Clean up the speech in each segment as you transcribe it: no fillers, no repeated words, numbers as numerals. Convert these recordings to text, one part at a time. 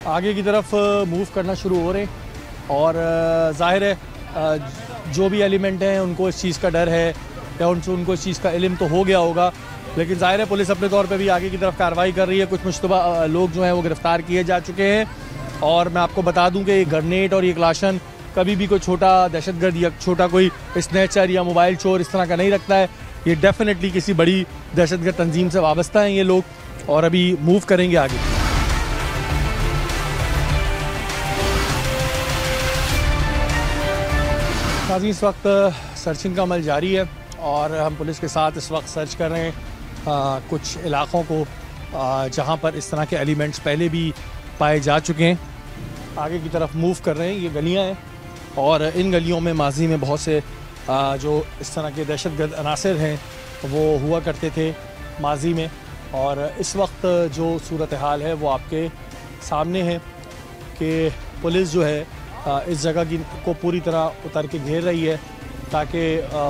आगे की तरफ मूव करना शुरू हो रहे हैं और ज़ाहिर है जो भी एलिमेंट हैं उनको इस चीज़ का डर है या उनको इस चीज़ का इल्म तो हो गया होगा, लेकिन ज़ाहिर है पुलिस अपने तौर पे भी आगे की तरफ कार्रवाई कर रही है। कुछ मुश्तबा लोग जो हैं वो गिरफ़्तार किए जा चुके हैं और मैं आपको बता दूं कि ये ग्रेनेड और ये क्लाशन कभी भी कोई छोटा दहशतगर्द या छोटा कोई स्नैचर या मोबाइल चोर इस तरह का नहीं रखता है। ये डेफिनेटली किसी बड़ी दहशतगर्द तंजीम से वाबस्ता हैं ये लोग और अभी मूव करेंगे आगे। नाज़रीन, इस वक्त सर्चिंग का अमल जारी है और हम पुलिस के साथ इस वक्त सर्च कर रहे हैं कुछ इलाक़ों को जहाँ पर इस तरह के एलिमेंट्स पहले भी पाए जा चुके हैं। आगे की तरफ मूव कर रहे हैं। ये गलियाँ हैं और इन गलियों में माजी में बहुत से जो इस तरह के दहशतगर्द अनासर हैं वो हुआ करते थे माजी में, और इस वक्त जो सूरत हाल है वो आपके सामने है कि पुलिस जो है इस जगह को पूरी तरह उतर के घेर रही है ताकि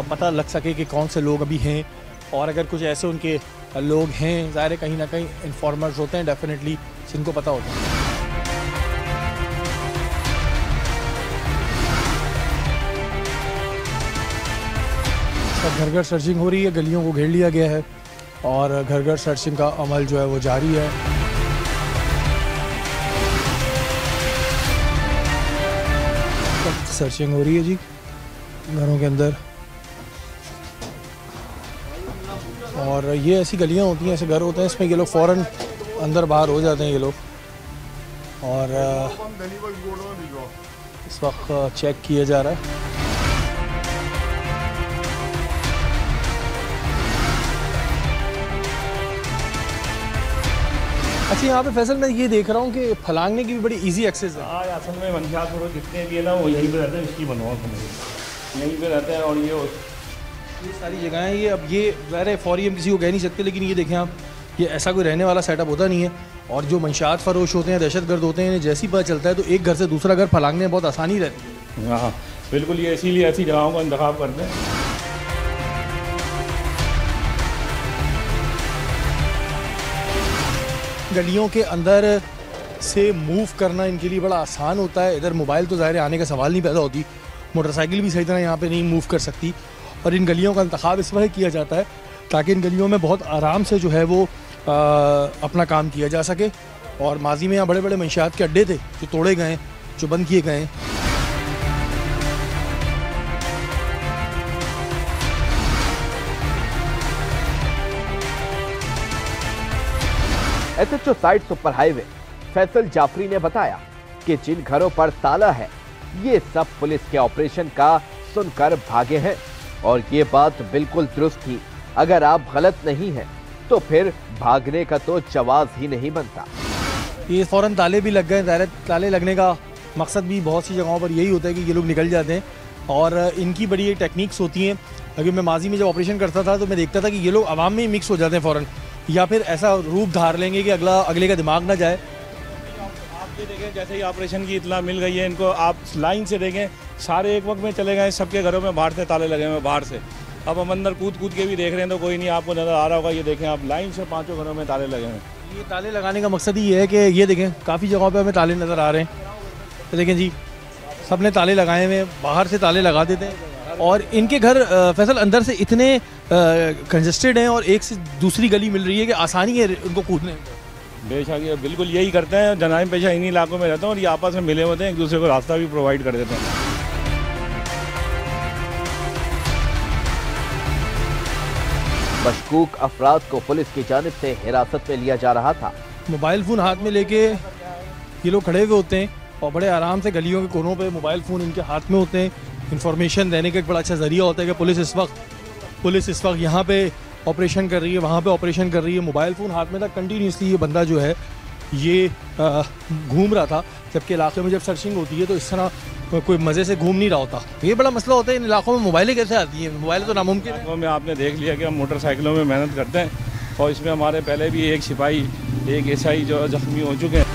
पता लग सके कि कौन से लोग अभी हैं, और अगर कुछ ऐसे उनके लोग हैं, ज़ाहिर है कहीं ना कहीं इन्फॉर्मर्स होते हैं डेफिनेटली जिनको पता होता है। घर घर सर्चिंग हो रही है, गलियों को घेर लिया गया है और घर घर सर्चिंग का अमल जो है वो जारी है। सर्चिंग हो रही है जी घरों के अंदर, और ये ऐसी गलियां होती हैं, ऐसे घर होते हैं इसमें ये लोग फ़ौरन अंदर बाहर हो जाते हैं ये लोग, और इस वक्त चेक किया जा रहा है। अच्छा, यहाँ पे फैसल मैं ये देख रहा हूँ कि फलांगने की भी बड़ी इजी एक्सेस है। हाँ, असल में मंशात वो जितने भी है ना वो यहीं पे रहते हैं, इसकी बनवाओ यहीं पे रहते हैं। और ये सारी जगह हैं ये, अब ये ज़ाहिर फौरी हम किसी को कह नहीं सकते, लेकिन ये देखें आप, ये ऐसा कोई रहने वाला सेटअप होता नहीं है, और जो मंशात फरोश होते हैं, दहशतगर्द होते हैं, जैसे ही पता चलता है तो एक घर से दूसरा घर फलांगने में बहुत आसानी रहती है। हाँ बिल्कुल, ये इसीलिए ऐसी जगहों का इंतखाब करते हैं। गलियों के अंदर से मूव करना इनके लिए बड़ा आसान होता है। इधर मोबाइल तो ज़ाहिर आने का सवाल नहीं पैदा होती, मोटरसाइकिल भी सही तरह यहाँ पे नहीं मूव कर सकती, और इन गलियों का इंतखाब इस वजह किया जाता है ताकि इन गलियों में बहुत आराम से जो है वो अपना काम किया जा सके। और माजी में यहाँ बड़े बड़े मंशियात के अड्डे थे जो तोड़े गए, जो बंद किए गए। SHO site super highway Faisal Jafri ने बताया कि जिन घरों पर ताला है ये सब पुलिस के ऑपरेशन का सुनकर भागे हैं, और ये बात बिल्कुल दुरुस्त थी। अगर आप गलत नहीं हैं तो फिर भागने का तो जवाब ही नहीं बनता। ये फौरन ताले भी लग गए। ताले लगने का मकसद भी बहुत सी जगहों पर यही होता है कि ये लोग निकल जाते हैं, और इनकी बड़ी टेक्निक्स होती हैं। अगर मैं माजी में जब ऑपरेशन करता था तो मैं देखता था कि ये लोग आवाम में ही मिक्स हो जाते हैं फ़ौरन, या फिर ऐसा रूप धार लेंगे कि अगले का दिमाग ना जाए। आप ये देखें, जैसे ही ऑपरेशन की इतला मिल गई है इनको, आप लाइन से देखें, सारे एक वक्त में चले गए, सबके घरों में बाहर से ताले लगे हुए बाहर से। अब हम अंदर कूद के भी देख रहे हैं तो कोई नहीं आपको नज़र आ रहा होगा। ये देखें आप, लाइन से 5 घरों में ताले लगे हैं। ये ताले लगाने का मकसद ही है कि ये देखें काफ़ी जगहों पे हमें ताले नज़र आ रहे हैं, तो देखें जी सब ने ताले लगाए हुए, बाहर से ताले लगा देते हैं। और इनके घर फैसल अंदर से इतने कंजस्टेड हैं और एक से दूसरी गली मिल रही है कि आसानी है उनको कूदने में। बेशक ये बिल्कुल यही करते हैं, जनाइम पेशा इन्हीं इलाकों में रहते हैं और ये आपस में मिले होते हैं, एक दूसरे को रास्ता भी प्रोवाइड कर देते हैं। मशकूक अफराद को पुलिस की जानिब से हिरासत में लिया जा रहा था। मोबाइल फ़ोन हाथ में लेके ये लोग खड़े हुए होते हैं और बड़े आराम से गलियों के कोनों पे मोबाइल फ़ोन इनके हाथ में होते हैं। इंफॉर्मेशन देने का एक बड़ा अच्छा ज़रिया होता है कि पुलिस इस वक्त यहाँ पे ऑपरेशन कर रही है, वहाँ पे ऑपरेशन कर रही है। मोबाइल फ़ोन हाथ में था कंटिन्यूसली ये बंदा जो है ये घूम रहा था, जबकि इलाके में जब सर्चिंग होती है तो इस तरह कोई मज़े से घूम नहीं रहा होता। ये बड़ा मसला होता है इन इलाकों में मोबाइलें कैसे आती हैं, मोबाइल तो नामुमकिन है। में आपने देख लिया कि हम मोटरसाइकिलों में मेहनत करते हैं और इसमें हमारे पहले भी एक सिपाही, एक SI जो जख्मी हो चुके हैं।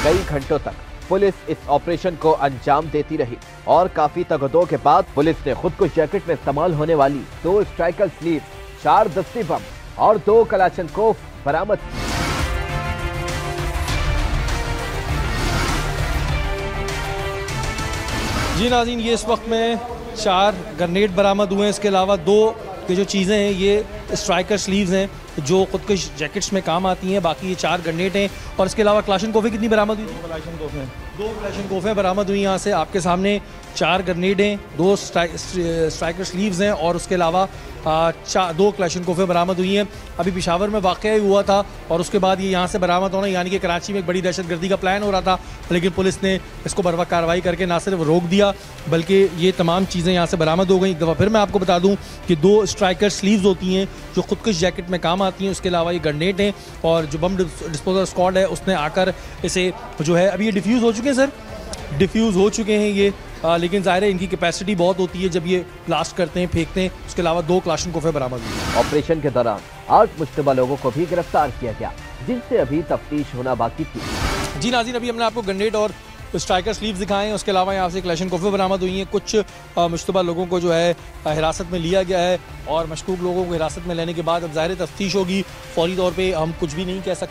कई घंटों तक पुलिस इस ऑपरेशन को अंजाम देती रही और काफी तगदों के बाद पुलिस ने खुद को जैकेट में इस्तेमाल होने वाली 2 स्ट्राइकर स्लीव 4 दस्ती बम और 2 कलाशनकोव बरामद की। जी नाज़रीन, ये इस वक्त में 4 ग्रेनेड बरामद हुए हैं। इसके अलावा 2 ये जो चीज़ें हैं ये स्ट्राइकर स्लीव्स हैं जो खुदकुश जैकेट्स में काम आती हैं। बाकी ये 4 ग्रेनेड हैं और इसके अलावा क्लाशनकोफ़ें कितनी बरामद हुई? 2 क्लाशनकोफ़ें बरामद हुई यहाँ से। आपके सामने 4 ग्रेनेड हैं, 2 स्ट्राइकर स्लीव्स हैं और उसके अलावा 2 क्लाशनकोफ़ें बरामद हुई हैं। अभी पेशावर में वाक़या हुआ था और उसके बाद ये यहाँ से बरामद होना, यानी कि कराची में एक बड़ी दहशतगर्दी का प्लान हो रहा था, लेकिन पुलिस ने इसको बर वक्त कार्रवाई करके ना सिर्फ रोक दिया बल्कि ये तमाम चीज़ें यहाँ से बरामद हो गई। एक दफ़ा फिर मैं आपको बता दूँ कि 2 स्ट्राइकर स्लीव्स होती हैं जो खुदकुश जैकेट में काम आती हैं। उसके अलावा ये ग्रेनेड हैं और जो बम डिस्पोजल स्क्वाड है उसने आकर इसे जो है, अभी ये डिफ्यूज़ हो चुके हैं सर, डिफ्यूज़ हो चुके हैं ये, लेकिन ज़ाहिर है इनकी कैपेसिटी बहुत होती है जब ये ब्लास्ट करते हैं, फेंकते हैं। उसके अलावा 2 क्लाशनकोफ़ें बरामद हुई। ऑपरेशन के दौरान 8 मुश्तबा लोगों को भी गिरफ्तार किया गया, जिनसे अभी तफ्तीश होना बाकी थी। जी नाज़रीन, अभी हमने आपको ग्रेनेड और स्ट्राइकर स्लीव्स दिखाएं। उसके अलावा यहाँ से क्लाशनकोफ़ें बरामद हुई हैं। कुछ मुश्तबा लोगों को जो है हिरासत में लिया गया है और मशकूक लोगों को हिरासत में लेने के बाद अब ज़ाहिर तफ्तीश होगी। फौरी तौर पे हम कुछ भी नहीं कह सकते।